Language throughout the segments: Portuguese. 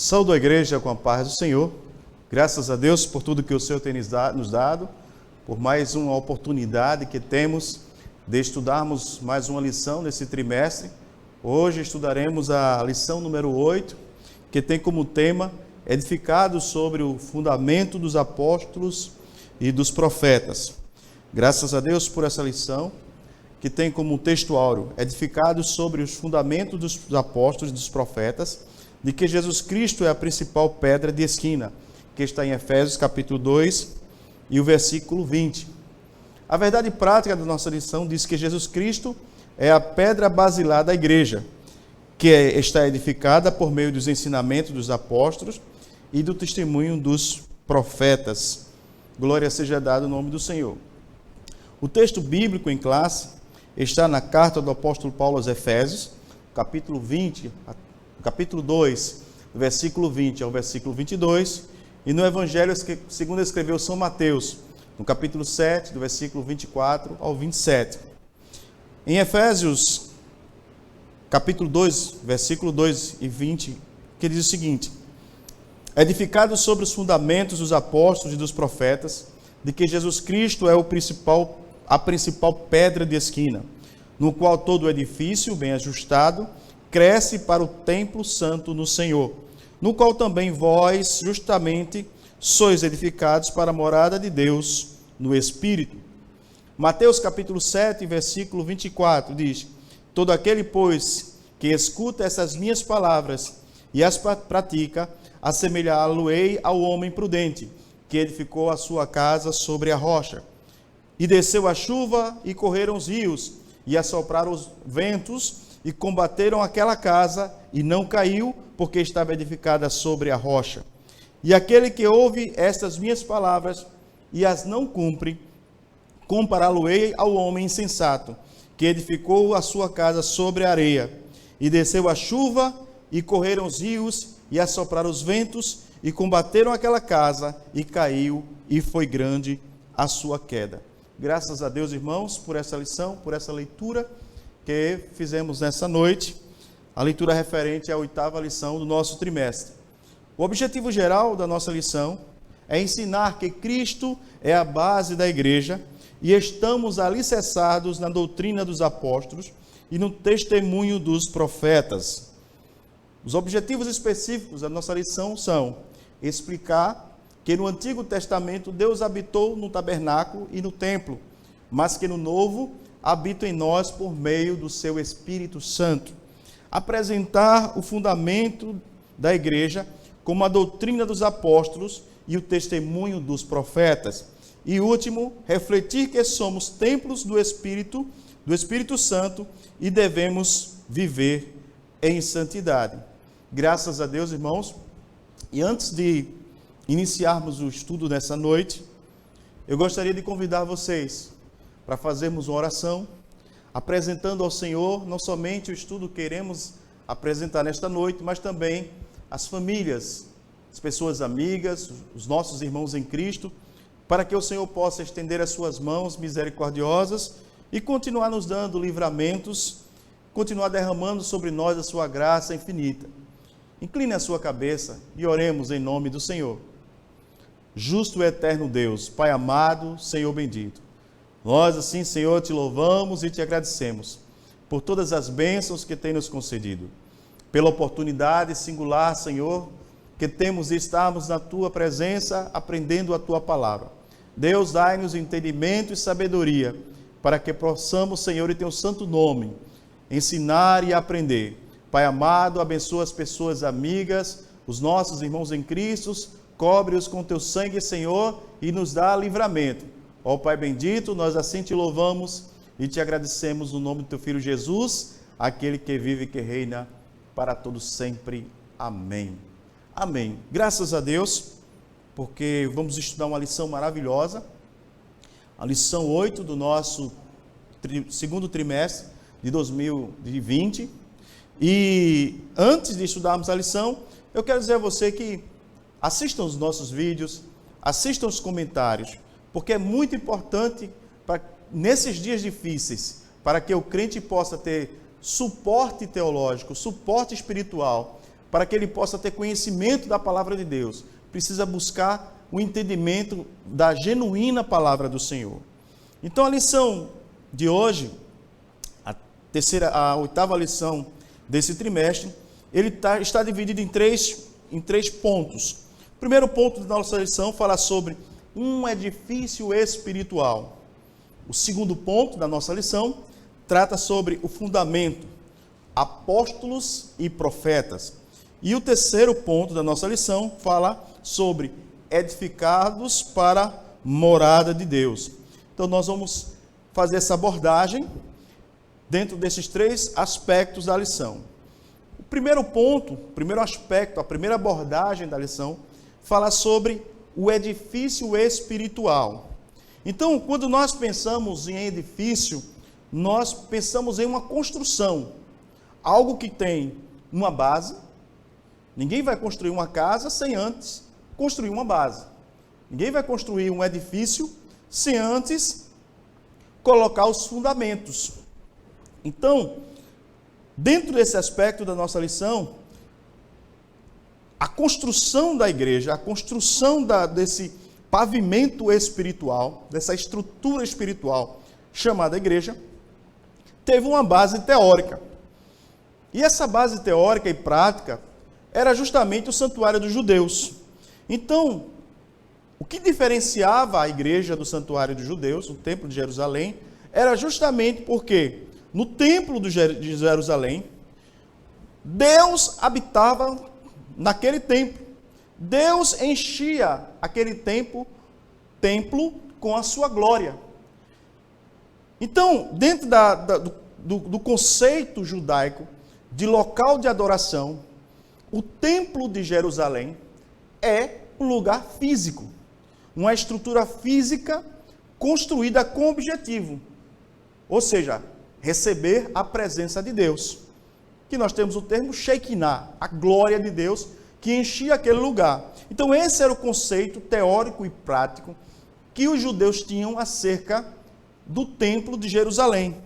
Saúdo a igreja com a paz do Senhor. Graças a Deus por tudo que o Senhor tem nos dado, por mais uma oportunidade que temos de estudarmos mais uma lição nesse trimestre. Hoje estudaremos a lição número 8, que tem como tema edificados sobre o fundamento dos apóstolos e dos profetas. Graças a Deus por essa lição, que tem como texto áureo edificados sobre os fundamentos dos apóstolos e dos profetas, de que Jesus Cristo é a principal pedra de esquina, que está em Efésios capítulo 2 e o versículo 20. A verdade prática da nossa lição diz que Jesus Cristo é a pedra basilar da igreja, que está edificada por meio dos ensinamentos dos apóstolos e do testemunho dos profetas. Glória seja dada ao nome do Senhor. O texto bíblico em classe está na carta do apóstolo Paulo aos Efésios, capítulo 2, do versículo 20 ao versículo 22, e no Evangelho segundo escreveu São Mateus, no capítulo 7, do versículo 24 ao 27. Em Efésios, capítulo 2, versículo 2 e 20, que diz o seguinte: edificados sobre os fundamentos dos apóstolos e dos profetas, de que Jesus Cristo é a principal pedra de esquina, no qual todo o edifício, bem ajustado, cresce para o templo santo no Senhor, no qual também vós, justamente, sois edificados para a morada de Deus no Espírito. Mateus capítulo 7, versículo 24, diz: todo aquele, pois, que escuta essas minhas palavras e as pratica, assemelhá-lo-ei ao homem prudente, que edificou a sua casa sobre a rocha. E desceu a chuva, e correram os rios, e assopraram os ventos, e combateram aquela casa, e não caiu, porque estava edificada sobre a rocha. E aquele que ouve estas minhas palavras e as não cumpre, compará-lo-ei ao homem insensato, que edificou a sua casa sobre a areia. E desceu a chuva, e correram os rios, e assopraram os ventos, e combateram aquela casa, e caiu, e foi grande a sua queda. Graças a Deus, irmãos, por essa lição, por essa leitura que fizemos nessa noite, a leitura referente à 8ª lição do nosso trimestre. O objetivo geral da nossa lição é ensinar que Cristo é a base da igreja e estamos alicerçados na doutrina dos apóstolos e no testemunho dos profetas. Os objetivos específicos da nossa lição são explicar que no Antigo Testamento Deus habitou no tabernáculo e no templo, mas que no Novo habita em nós por meio do seu Espírito Santo. Apresentar o fundamento da igreja como a doutrina dos apóstolos e o testemunho dos profetas. E último, refletir que somos templos do Espírito Santo e devemos viver em santidade. Graças a Deus, irmãos. E antes de iniciarmos o estudo nessa noite, eu gostaria de convidar vocês para fazermos uma oração, apresentando ao Senhor não somente o estudo que queremos apresentar nesta noite, mas também as famílias, as pessoas amigas, os nossos irmãos em Cristo, para que o Senhor possa estender as suas mãos misericordiosas e continuar nos dando livramentos, continuar derramando sobre nós a sua graça infinita. Incline a sua cabeça e oremos em nome do Senhor. Justo e eterno Deus, Pai amado, Senhor bendito, nós assim, Senhor, te louvamos e te agradecemos por todas as bênçãos que tem nos concedido, pela oportunidade singular, Senhor, que temos de estarmos na tua presença, aprendendo a tua palavra. Deus, dai-nos entendimento e sabedoria, para que possamos, Senhor, em teu santo nome, ensinar e aprender. Pai amado, abençoa as pessoas amigas, os nossos irmãos em Cristo, cobre-os com teu sangue, Senhor, e nos dá livramento. Ó Pai bendito, nós assim te louvamos e te agradecemos no nome do teu Filho Jesus, aquele que vive e que reina para todos sempre. Amém. Amém. Graças a Deus, porque vamos estudar uma lição maravilhosa, a lição 8 do nosso segundo trimestre de 2020. E antes de estudarmos a lição, eu quero dizer a você que assistam os nossos vídeos, assistam os comentários, porque é muito importante nesses dias difíceis, para que o crente possa ter suporte teológico, suporte espiritual, para que ele possa ter conhecimento da palavra de Deus, precisa buscar o entendimento da genuína palavra do Senhor. Então a lição de hoje, a oitava lição desse trimestre, está dividido em três pontos. O primeiro ponto da nossa lição fala sobre um edifício espiritual. O segundo ponto da nossa lição trata sobre o fundamento, apóstolos e profetas. E o terceiro ponto da nossa lição fala sobre edificados para morada de Deus. Então nós vamos fazer essa abordagem dentro desses três aspectos da lição. O primeiro ponto, o primeiro aspecto, a primeira abordagem da lição fala sobre o edifício espiritual. Então, quando nós pensamos em edifício, nós pensamos em uma construção, algo que tem uma base. Ninguém vai construir uma casa sem antes construir uma base. Ninguém vai construir um edifício sem antes colocar os fundamentos. Então, dentro desse aspecto da nossa lição, a construção da igreja, a construção desse pavimento espiritual, dessa estrutura espiritual chamada igreja, teve uma base teórica. E essa base teórica e prática era justamente o santuário dos judeus. Então, o que diferenciava a igreja do santuário dos judeus, o templo de Jerusalém, era justamente porque no templo de Jerusalém, Deus habitava naquele templo. Deus enchia aquele templo com a sua glória. Então, dentro do conceito judaico de local de adoração, o templo de Jerusalém é um lugar físico, uma estrutura física construída com objetivo, ou seja, receber a presença de Deus. Que nós temos o termo Shekinah, a glória de Deus que enchia aquele lugar. Então esse era o conceito teórico e prático que os judeus tinham acerca do templo de Jerusalém.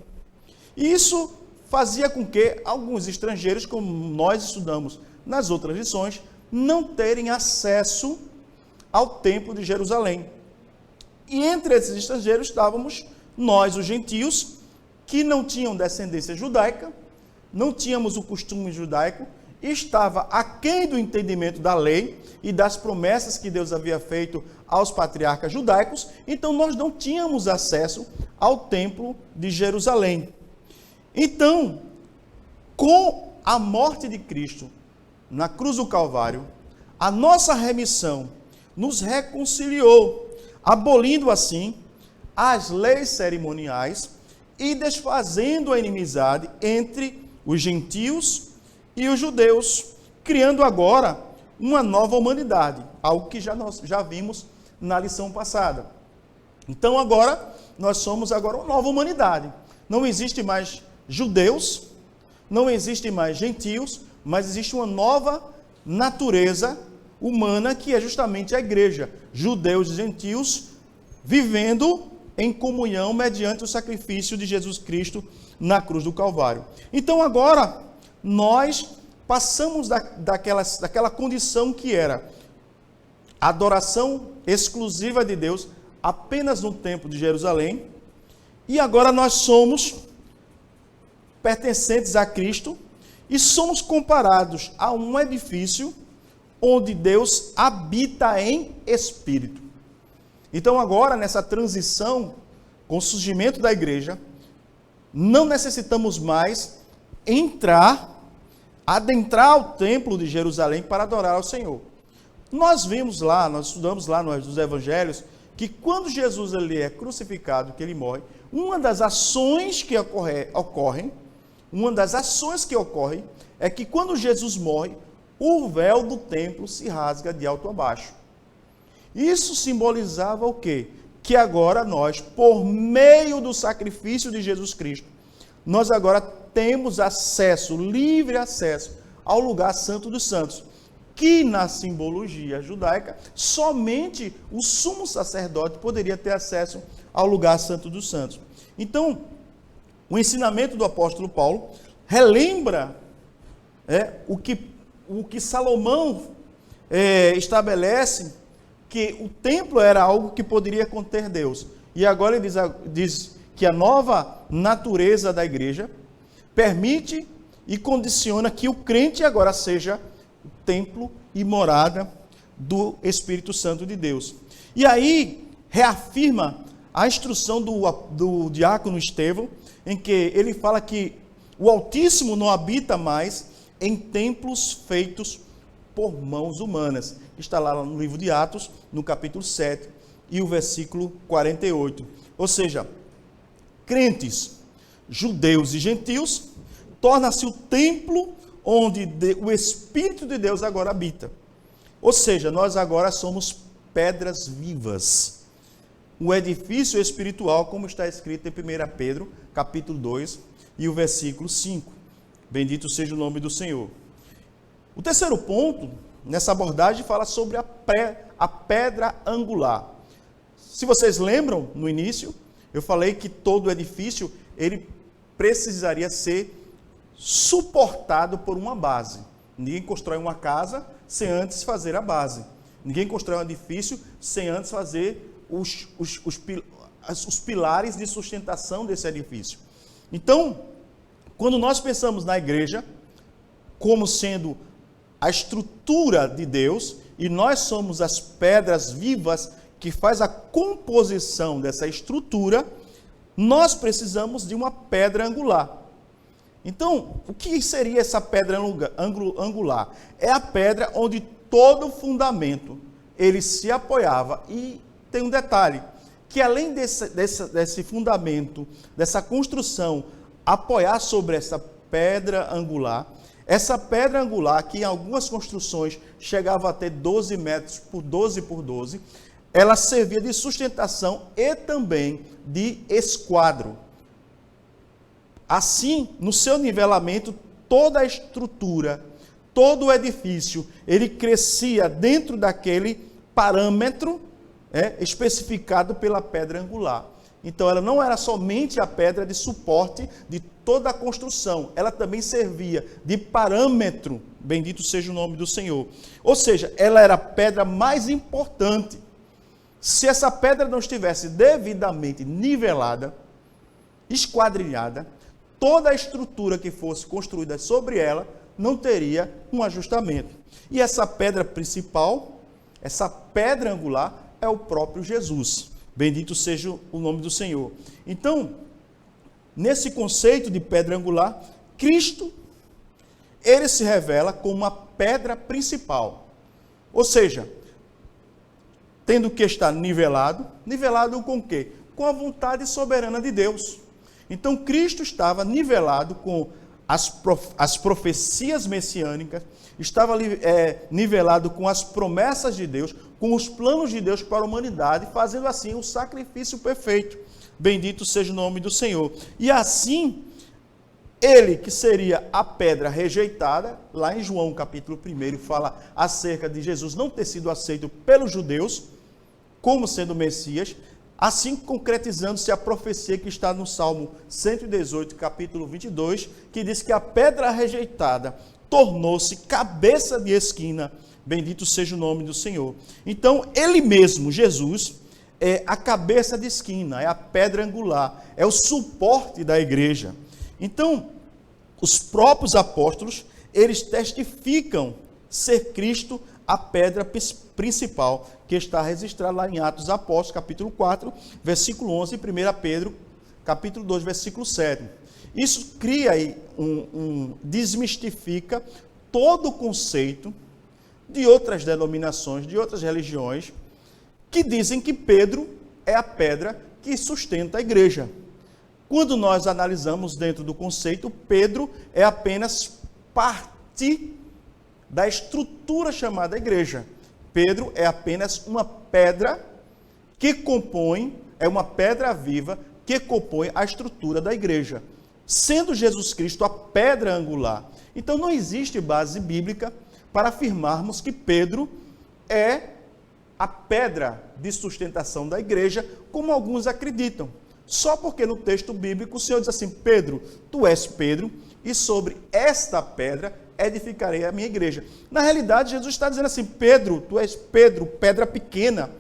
E isso fazia com que alguns estrangeiros, como nós estudamos nas outras lições, não terem acesso ao templo de Jerusalém. E entre esses estrangeiros estávamos nós, os gentios, que não tinham descendência judaica, não tínhamos o costume judaico, estava aquém do entendimento da lei e das promessas que Deus havia feito aos patriarcas judaicos, então nós não tínhamos acesso ao templo de Jerusalém. Então, com a morte de Cristo na cruz do Calvário, a nossa remissão nos reconciliou, abolindo assim as leis cerimoniais e desfazendo a inimizade entre os gentios e os judeus, criando agora uma nova humanidade, algo que nós já vimos na lição passada. Então agora, nós somos agora uma nova humanidade. Não existe mais judeus, não existe mais gentios, mas existe uma nova natureza humana que é justamente a igreja. Judeus e gentios vivendo em comunhão mediante o sacrifício de Jesus Cristo na cruz do Calvário. Então agora nós passamos daquela condição que era a adoração exclusiva de Deus apenas no templo de Jerusalém, e agora nós somos pertencentes a Cristo e somos comparados a um edifício onde Deus habita em espírito. Então agora, nessa transição, com o surgimento da igreja, não necessitamos mais adentrar o templo de Jerusalém para adorar ao Senhor. Nós estudamos lá nos evangelhos, que quando Jesus ele é crucificado, que ele morre, uma das ações que ocorrem é que quando Jesus morre, o véu do templo se rasga de alto a baixo. Isso simbolizava o quê? Que agora nós, por meio do sacrifício de Jesus Cristo, nós agora temos acesso, livre acesso, ao lugar santo dos santos, que na simbologia judaica, somente o sumo sacerdote poderia ter acesso ao lugar santo dos santos. Então, o ensinamento do apóstolo Paulo relembra o que o que Salomão estabelece, que o templo era algo que poderia conter Deus. E agora ele diz que a nova natureza da igreja permite e condiciona que o crente agora seja o templo e morada do Espírito Santo de Deus. E aí reafirma a instrução do diácono Estevão, em que ele fala que o Altíssimo não habita mais em templos feitos por mãos humanas. Está lá no livro de Atos, no capítulo 7 e o versículo 48. Ou seja, crentes, judeus e gentios, torna-se o templo onde o Espírito de Deus agora habita. Ou seja, nós agora somos pedras vivas. O edifício espiritual, como está escrito em 1 Pedro, capítulo 2 e o versículo 5. Bendito seja o nome do Senhor. O terceiro ponto, nessa abordagem, fala sobre a pedra angular. Se vocês lembram, no início, eu falei que todo edifício, ele precisaria ser suportado por uma base. Ninguém constrói uma casa sem antes fazer a base. Ninguém constrói um edifício sem antes fazer os pilares de sustentação desse edifício. Então, quando nós pensamos na igreja como sendo a estrutura de Deus, e nós somos as pedras vivas que faz a composição dessa estrutura, nós precisamos de uma pedra angular. Então, o que seria essa pedra angular? É a pedra onde todo o fundamento ele se apoiava. E tem um detalhe, que além desse fundamento, dessa construção, apoiar sobre essa pedra angular, que em algumas construções chegava a ter 12 metros por 12 por 12, ela servia de sustentação e também de esquadro. Assim, no seu nivelamento, toda a estrutura, todo o edifício, ele crescia dentro daquele parâmetro especificado pela pedra angular. Então, ela não era somente a pedra de suporte de toda a construção, ela também servia de parâmetro, bendito seja o nome do Senhor. Ou seja, ela era a pedra mais importante. Se essa pedra não estivesse devidamente nivelada, esquadrinhada, toda a estrutura que fosse construída sobre ela não teria um ajustamento. E essa pedra principal, essa pedra angular, é o próprio Jesus. Bendito seja o nome do Senhor. Então, nesse conceito de pedra angular, Cristo, ele se revela como uma pedra principal. Ou seja, tendo que estar nivelado com o quê? Com a vontade soberana de Deus. Então, Cristo estava nivelado com as profecias messiânicas, estava nivelado com as promessas de Deus, com os planos de Deus para a humanidade, fazendo assim o sacrifício perfeito. Bendito seja o nome do Senhor. E assim, ele que seria a pedra rejeitada, lá em João capítulo 1, fala acerca de Jesus não ter sido aceito pelos judeus, como sendo Messias, assim concretizando-se a profecia que está no Salmo 118, capítulo 22, que diz que a pedra rejeitada tornou-se cabeça de esquina. Bendito seja o nome do Senhor. Então, ele mesmo, Jesus, é a cabeça de esquina, é a pedra angular, é o suporte da igreja. Então, os próprios apóstolos, eles testificam ser Cristo a pedra principal, que está registrada lá em Atos Apóstolos, capítulo 4, versículo 11, e 1 Pedro, capítulo 2, versículo 7. Isso cria aí desmistifica todo o conceito de outras denominações, de outras religiões, que dizem que Pedro é a pedra que sustenta a igreja. Quando nós analisamos dentro do conceito, Pedro é apenas parte da estrutura chamada igreja. Pedro é apenas uma pedra que compõe, é uma pedra viva que compõe a estrutura da igreja, sendo Jesus Cristo a pedra angular. Então não existe base bíblica para afirmarmos que Pedro é a pedra de sustentação da igreja, como alguns acreditam. Só porque no texto bíblico o Senhor diz assim: Pedro, tu és Pedro, e sobre esta pedra edificarei a minha igreja. Na realidade, Jesus está dizendo assim: Pedro, tu és Pedro, pedra pequena.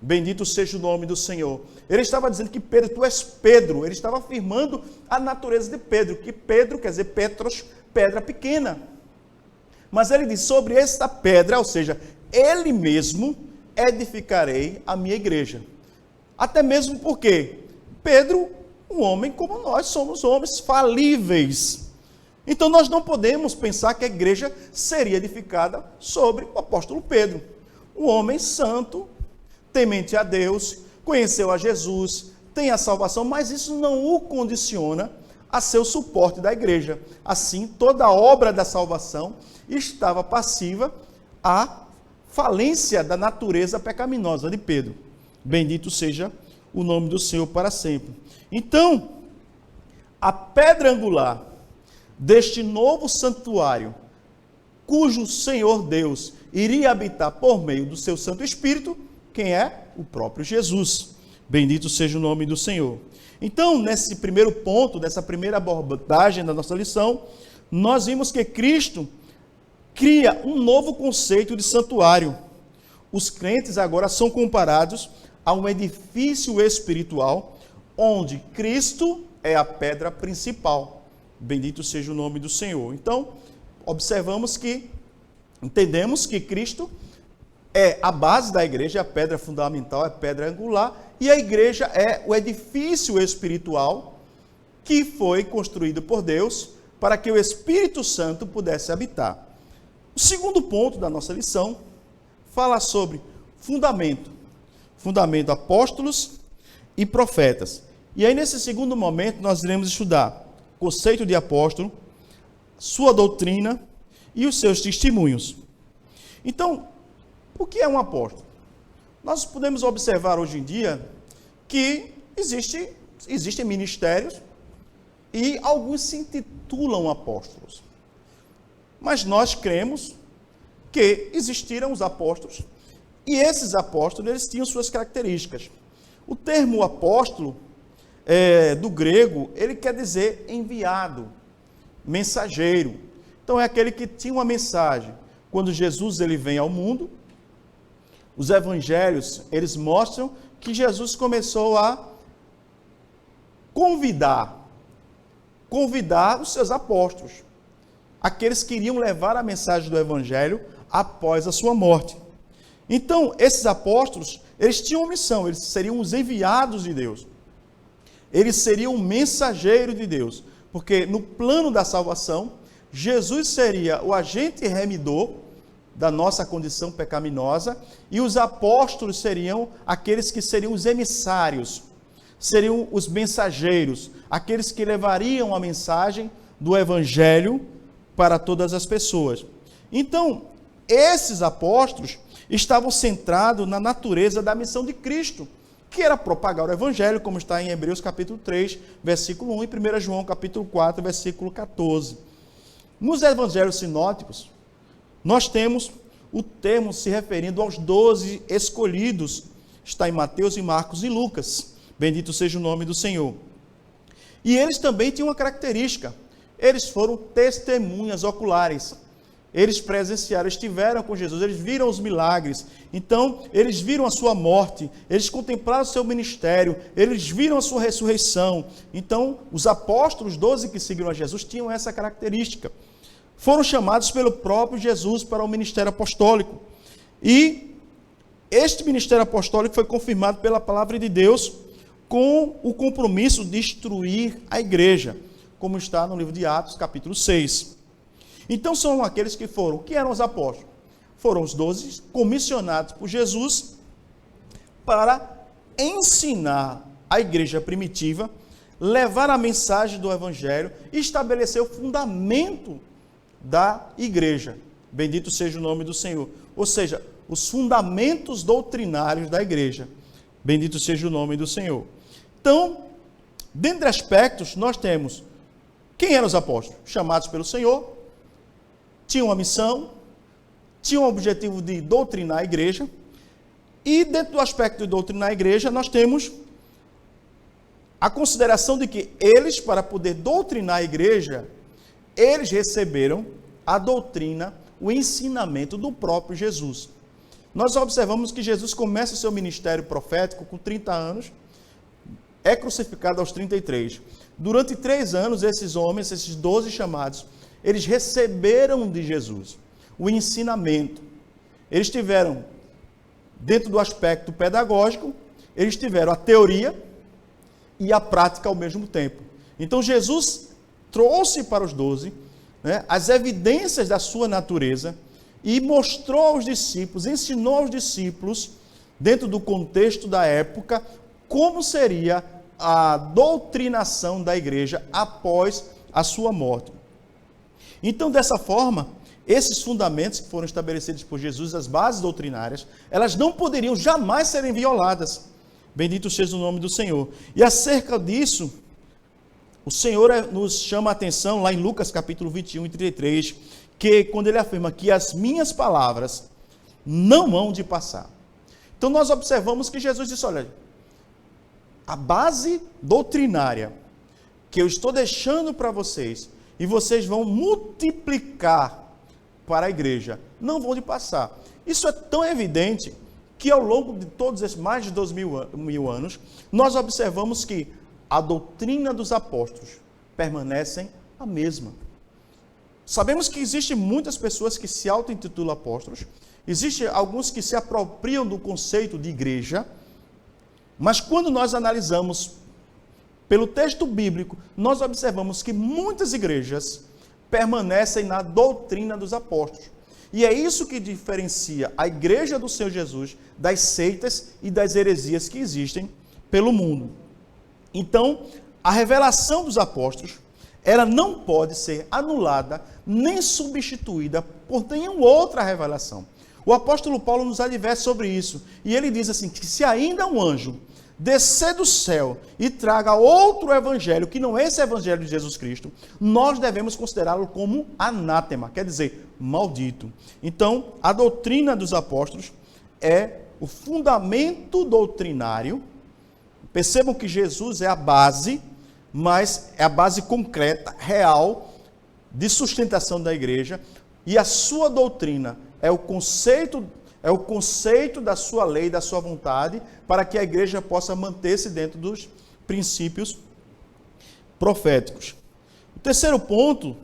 Bendito seja o nome do Senhor. Ele estava dizendo que Pedro, tu és Pedro. Ele estava afirmando a natureza de Pedro, que Pedro quer dizer Petros, pedra pequena. Mas ele diz: sobre esta pedra, ou seja, ele mesmo edificarei a minha igreja. Até mesmo porque Pedro, um homem como nós, somos homens falíveis. Então nós não podemos pensar que a igreja seria edificada sobre o apóstolo Pedro. Um homem santo, temente a Deus, conheceu a Jesus, tem a salvação, mas isso não o condiciona a ser o suporte da igreja. Assim, toda a obra da salvação estava passiva à falência da natureza pecaminosa de Pedro. Bendito seja o nome do Senhor para sempre. Então, a pedra angular deste novo santuário, cujo Senhor Deus iria habitar por meio do seu Santo Espírito, quem é? O próprio Jesus. Bendito seja o nome do Senhor. Então, nesse primeiro ponto, dessa primeira abordagem da nossa lição, nós vimos que Cristo cria um novo conceito de santuário. Os crentes agora são comparados a um edifício espiritual, onde Cristo é a pedra principal. Bendito seja o nome do Senhor. Então, entendemos que Cristo é a base da igreja, a pedra fundamental, a pedra angular, e a igreja é o edifício espiritual que foi construído por Deus para que o Espírito Santo pudesse habitar. O segundo ponto da nossa lição fala sobre fundamento apóstolos e profetas. E aí, nesse segundo momento, nós iremos estudar o conceito de apóstolo, sua doutrina e os seus testemunhos. Então, o que é um apóstolo? Nós podemos observar hoje em dia que existem ministérios e alguns se intitulam apóstolos. Mas nós cremos que existiram os apóstolos e esses apóstolos eles tinham suas características. O termo apóstolo, do grego, ele quer dizer enviado, mensageiro. Então é aquele que tinha uma mensagem. Quando Jesus ele vem ao mundo, os evangelhos, eles mostram que Jesus começou a convidar os seus apóstolos, aqueles que iriam levar a mensagem do evangelho após a sua morte. Então, esses apóstolos, eles tinham uma missão, eles seriam os enviados de Deus. Eles seriam o mensageiro de Deus, porque no plano da salvação, Jesus seria o agente remidor da nossa condição pecaminosa, e os apóstolos seriam aqueles que seriam os emissários, seriam os mensageiros, aqueles que levariam a mensagem do evangelho para todas as pessoas. Então, esses apóstolos estavam centrados na natureza da missão de Cristo, que era propagar o evangelho, como está em Hebreus capítulo 3, versículo 1, e 1 João capítulo 4, versículo 14. Nos evangelhos sinóticos, nós temos o termo se referindo aos 12 escolhidos. Está em Mateus, e Marcos e Lucas. Bendito seja o nome do Senhor. E eles também tinham uma característica. Eles foram testemunhas oculares. Eles presenciaram, estiveram com Jesus, eles viram os milagres. Então, eles viram a sua morte, eles contemplaram o seu ministério, eles viram a sua ressurreição. Então, os apóstolos, 12 que seguiram a Jesus, tinham essa característica. Foram chamados pelo próprio Jesus para o ministério apostólico. E este ministério apostólico foi confirmado pela palavra de Deus com o compromisso de instruir a igreja, como está no livro de Atos, capítulo 6. Então são aqueles que foram. O que eram os apóstolos? Foram os 12 comissionados por Jesus para ensinar a igreja primitiva, levar a mensagem do evangelho e estabelecer o fundamento da igreja. Bendito seja o nome do Senhor. Ou seja, os fundamentos doutrinários da igreja. Bendito seja o nome do Senhor. Então, dentre aspectos, nós temos quem eram os apóstolos? Chamados pelo Senhor, tinham uma missão, tinham o objetivo de doutrinar a igreja, e dentro do aspecto de doutrinar a igreja, nós temos a consideração de que eles, para poder doutrinar a igreja, eles receberam a doutrina, o ensinamento do próprio Jesus. Nós observamos que Jesus começa o seu ministério profético com 30 anos, é crucificado aos 33. Durante 3 anos, esses homens, esses 12 chamados, eles receberam de Jesus o ensinamento. Eles tiveram, dentro do aspecto pedagógico, eles tiveram a teoria e a prática ao mesmo tempo. Então, Jesus trouxe para os 12, as evidências da sua natureza e mostrou aos discípulos, ensinou aos discípulos, dentro do contexto da época, como seria a doutrinação da igreja após a sua morte. Então, dessa forma, esses fundamentos que foram estabelecidos por Jesus, as bases doutrinárias, elas não poderiam jamais serem violadas. Bendito seja o nome do Senhor. E acerca disso, o Senhor nos chama a atenção lá em Lucas capítulo 21 e 33, que quando ele afirma que as minhas palavras não hão de passar. Então nós observamos que Jesus disse, olha, a base doutrinária que eu estou deixando para vocês, e vocês vão multiplicar para a igreja, não vão de passar. Isso é tão evidente que ao longo de todos esses mais de 2.000 anos, nós observamos que a doutrina dos apóstolos permanece a mesma. Sabemos que existem muitas pessoas que se auto-intitulam apóstolos, existem alguns que se apropriam do conceito de igreja, mas quando nós analisamos pelo texto bíblico, nós observamos que muitas igrejas permanecem na doutrina dos apóstolos. E é isso que diferencia a igreja do Senhor Jesus das seitas e das heresias que existem pelo mundo. Então, a revelação dos apóstolos, ela não pode ser anulada nem substituída por nenhuma outra revelação. O apóstolo Paulo nos adverte sobre isso. E ele diz assim, que se ainda um anjo descer do céu e traga outro evangelho, que não é esse evangelho de Jesus Cristo, nós devemos considerá-lo como anátema, quer dizer, maldito. Então, a doutrina dos apóstolos é o fundamento doutrinário. Percebam que Jesus é a base, mas é a base concreta, real, de sustentação da igreja, e a sua doutrina é o conceito da sua lei, da sua vontade, para que a igreja possa manter-se dentro dos princípios proféticos. O terceiro ponto,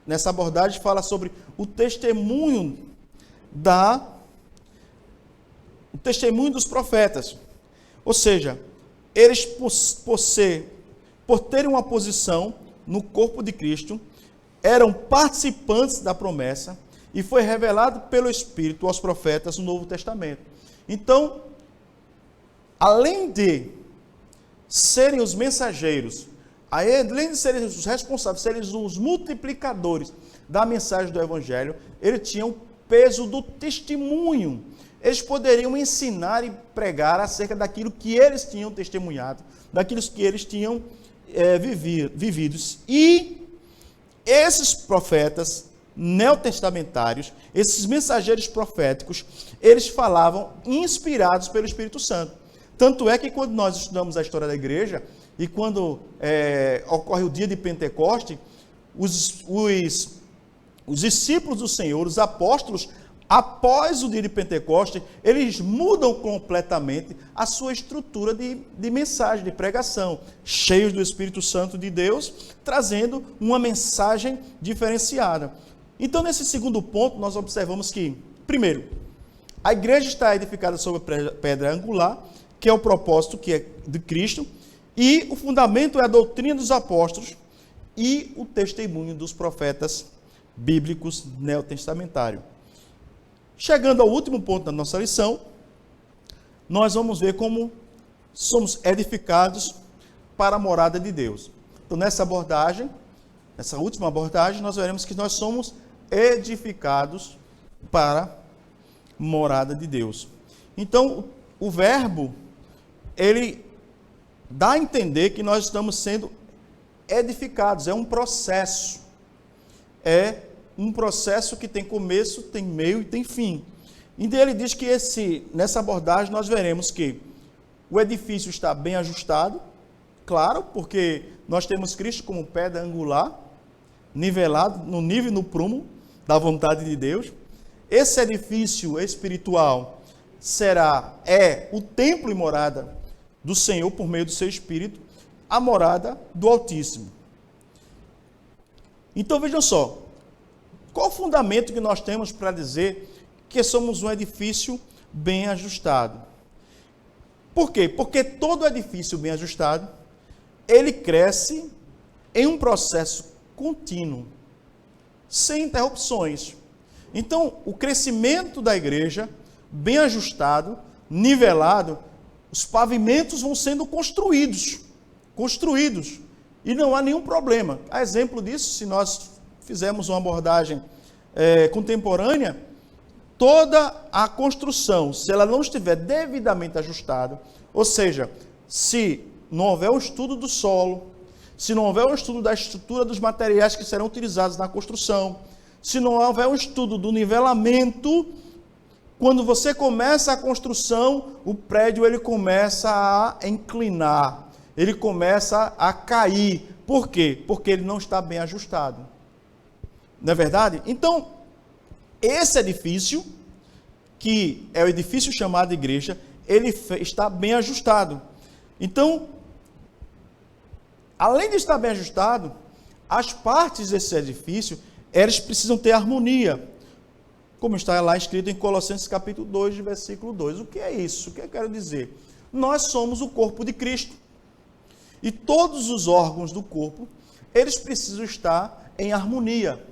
nessa abordagem, fala sobre o testemunho dos profetas. Ou seja, eles, por terem uma posição no corpo de Cristo, eram participantes da promessa, e foi revelado pelo Espírito aos profetas no Novo Testamento. Então, além de serem os mensageiros, além de serem os responsáveis, serem os multiplicadores da mensagem do Evangelho, eles tinham o peso do testemunho. Eles poderiam ensinar e pregar acerca daquilo que eles tinham testemunhado, daquilo que eles tinham vividos. E esses profetas neotestamentários, esses mensageiros proféticos, eles falavam inspirados pelo Espírito Santo. Tanto é que quando nós estudamos a história da igreja, e quando ocorre o dia de Pentecoste, os discípulos do Senhor, os apóstolos, após o dia de Pentecoste, eles mudam completamente a sua estrutura de mensagem, de pregação, cheios do Espírito Santo de Deus, trazendo uma mensagem diferenciada. Então, nesse segundo ponto, nós observamos que, primeiro, a igreja está edificada sobre a pedra angular, que é o propósito que é de Cristo, e o fundamento é a doutrina dos apóstolos e o testemunho dos profetas bíblicos neotestamentários. Chegando ao último ponto da nossa lição, nós vamos ver como somos edificados para a morada de Deus. Então, nessa última abordagem, nós veremos que nós somos edificados para a morada de Deus. Então, o verbo, ele dá a entender que nós estamos sendo edificados, é um processo. É um processo que tem começo, tem meio e tem fim. Então ele diz que nessa abordagem nós veremos que o edifício está bem ajustado, claro, porque nós temos Cristo como pedra angular, nivelado no nível e no prumo da vontade de Deus. Esse edifício espiritual é o templo e morada do Senhor por meio do seu Espírito, a morada do Altíssimo. Então vejam só, qual o fundamento que nós temos para dizer que somos um edifício bem ajustado? Por quê? Porque todo edifício bem ajustado, ele cresce em um processo contínuo, sem interrupções. Então, o crescimento da igreja, bem ajustado, nivelado, os pavimentos vão sendo construídos, e não há nenhum problema. A exemplo disso, se nós fizermos uma abordagem contemporânea, toda a construção, se ela não estiver devidamente ajustada, ou seja, se não houver um estudo do solo, se não houver um estudo da estrutura dos materiais que serão utilizados na construção, se não houver um estudo do nivelamento, quando você começa a construção, o prédio ele começa a inclinar, ele começa a cair. Por quê? Porque ele não está bem ajustado. Não é verdade? Então, esse edifício, que é o edifício chamado igreja, ele está bem ajustado. Então, além de estar bem ajustado, as partes desse edifício, elas precisam ter harmonia, como está lá escrito em Colossenses capítulo 2, versículo 2. O que é isso? O que eu quero dizer? Nós somos o corpo de Cristo. E todos os órgãos do corpo, eles precisam estar em harmonia.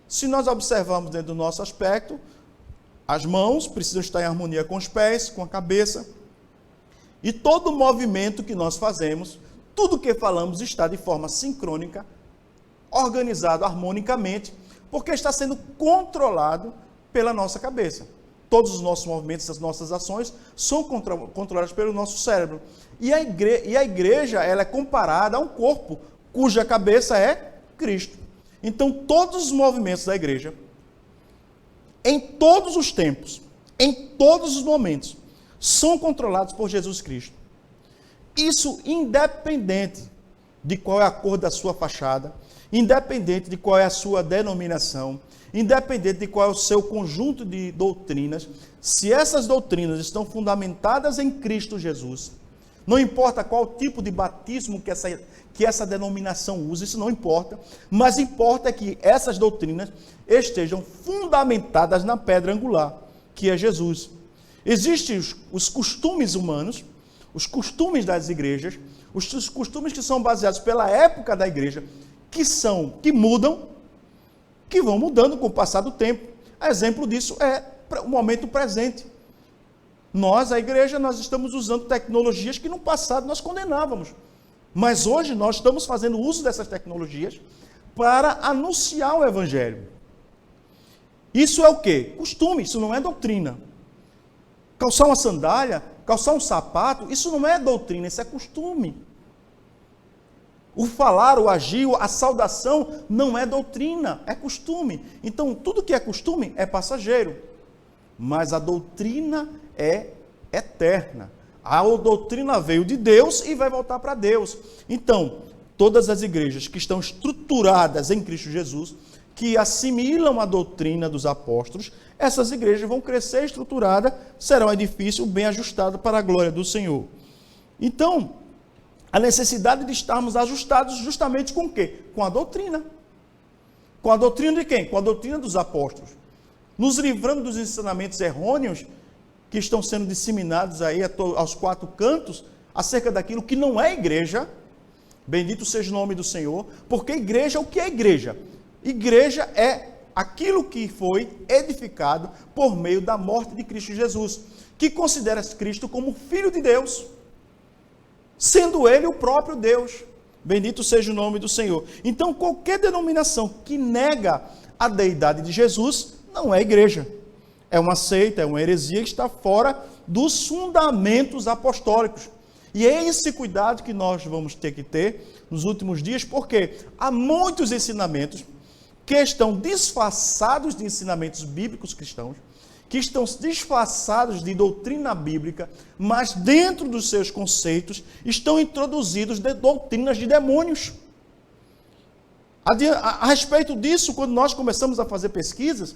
Se nós observarmos dentro do nosso aspecto, as mãos precisam estar em harmonia com os pés, com a cabeça. E todo movimento que nós fazemos, tudo que falamos está de forma sincrônica, organizado harmonicamente, porque está sendo controlado pela nossa cabeça. Todos os nossos movimentos, as nossas ações são controladas pelo nosso cérebro. E a igreja ela é comparada a um corpo cuja cabeça é Cristo. Então, todos os movimentos da igreja, em todos os tempos, em todos os momentos, são controlados por Jesus Cristo. Isso independente de qual é a cor da sua fachada, independente de qual é a sua denominação, independente de qual é o seu conjunto de doutrinas, se essas doutrinas estão fundamentadas em Cristo Jesus, não importa qual tipo de batismo que essa denominação usa, isso não importa, mas importa que essas doutrinas estejam fundamentadas na pedra angular, que é Jesus. Existem os costumes humanos, os costumes das igrejas, os costumes que são baseados pela época da igreja, que mudam, que vão mudando com o passar do tempo. Exemplo disso é o momento presente. Nós, a igreja, nós estamos usando tecnologias que no passado nós condenávamos. Mas hoje nós estamos fazendo uso dessas tecnologias para anunciar o evangelho. Isso é o quê? Costume, isso não é doutrina. Calçar uma sandália, calçar um sapato, isso não é doutrina, isso é costume. O falar, o agir, a saudação não é doutrina, é costume. Então, tudo que é costume é passageiro. Mas a doutrina é eterna. A doutrina veio de Deus e vai voltar para Deus. Então, todas as igrejas que estão estruturadas em Cristo Jesus, que assimilam a doutrina dos apóstolos, essas igrejas vão crescer estruturadas, serão um edifício bem ajustado para a glória do Senhor. Então, a necessidade de estarmos ajustados justamente com o quê? Com a doutrina. Com a doutrina de quem? Com a doutrina dos apóstolos. Nos livrando dos ensinamentos errôneos que estão sendo disseminados aí aos quatro cantos, acerca daquilo que não é igreja. Bendito seja o nome do Senhor, porque igreja, o que é igreja? Igreja é aquilo que foi edificado por meio da morte de Cristo Jesus, que considera Cristo como Filho de Deus, sendo Ele o próprio Deus. Bendito seja o nome do Senhor. Então, qualquer denominação que nega a deidade de Jesus não é igreja. É uma seita, é uma heresia que está fora dos fundamentos apostólicos. E é esse cuidado que nós vamos ter que ter nos últimos dias, porque há muitos ensinamentos que estão disfarçados de ensinamentos bíblicos cristãos, que estão disfarçados de doutrina bíblica, mas dentro dos seus conceitos estão introduzidos de doutrinas de demônios. A respeito disso, quando nós começamos a fazer pesquisas,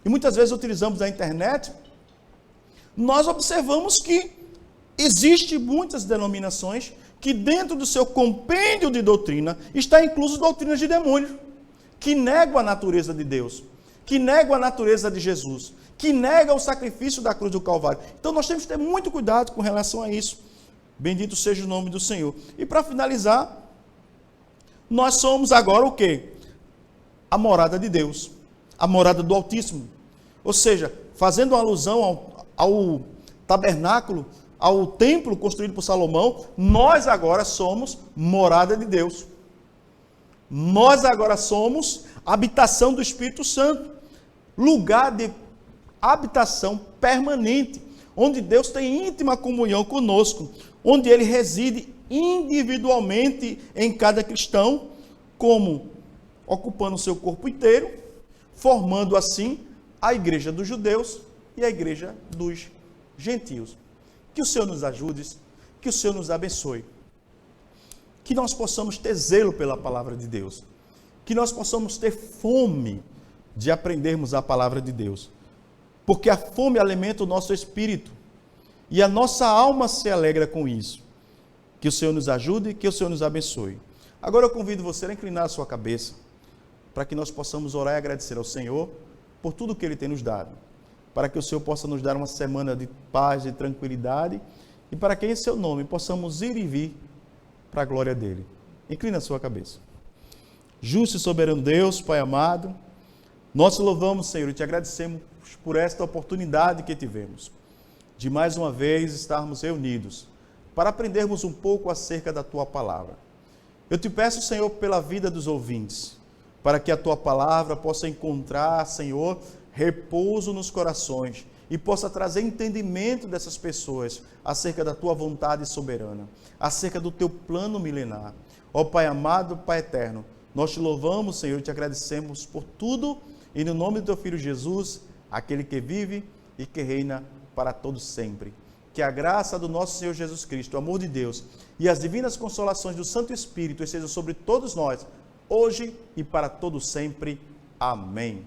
e muitas vezes utilizamos a internet, nós observamos que existem muitas denominações que dentro do seu compêndio de doutrina está incluso doutrinas de demônios, que negam a natureza de Deus, que negam a natureza de Jesus, que negam o sacrifício da cruz do Calvário. Então nós temos que ter muito cuidado com relação a isso. Bendito seja o nome do Senhor. E para finalizar, nós somos agora o quê? A morada de Deus, a morada do Altíssimo. Ou seja, fazendo uma alusão ao tabernáculo, ao templo construído por Salomão, nós agora somos morada de Deus. Nós agora somos habitação do Espírito Santo, lugar de habitação permanente, onde Deus tem íntima comunhão conosco, onde Ele reside individualmente em cada cristão, como ocupando o seu corpo inteiro, formando assim a igreja dos judeus e a igreja dos gentios. Que o Senhor nos ajude, que o Senhor nos abençoe. Que nós possamos ter zelo pela palavra de Deus. Que nós possamos ter fome de aprendermos a palavra de Deus. Porque a fome alimenta o nosso espírito. E a nossa alma se alegra com isso. Que o Senhor nos ajude e que o Senhor nos abençoe. Agora eu convido você a inclinar a sua cabeça, para que nós possamos orar e agradecer ao Senhor por tudo que Ele tem nos dado. Para que o Senhor possa nos dar uma semana de paz e tranquilidade, e para que em seu nome possamos ir e vir para a glória dEle. Inclina a sua cabeça. Justo e soberano Deus, Pai amado, nós te louvamos, Senhor, e te agradecemos por esta oportunidade que tivemos, de mais uma vez estarmos reunidos, para aprendermos um pouco acerca da Tua Palavra. Eu te peço, Senhor, pela vida dos ouvintes, para que a Tua Palavra possa encontrar, Senhor, repouso nos corações e possa trazer entendimento dessas pessoas acerca da Tua vontade soberana, acerca do Teu plano milenar. Ó Pai amado, Pai eterno, nós te louvamos, Senhor, e te agradecemos por tudo, e no nome do Teu Filho Jesus, aquele que vive e que reina para todos sempre. Que a graça do nosso Senhor Jesus Cristo, o amor de Deus e as divinas consolações do Santo Espírito estejam sobre todos nós, hoje e para todos sempre. Amém.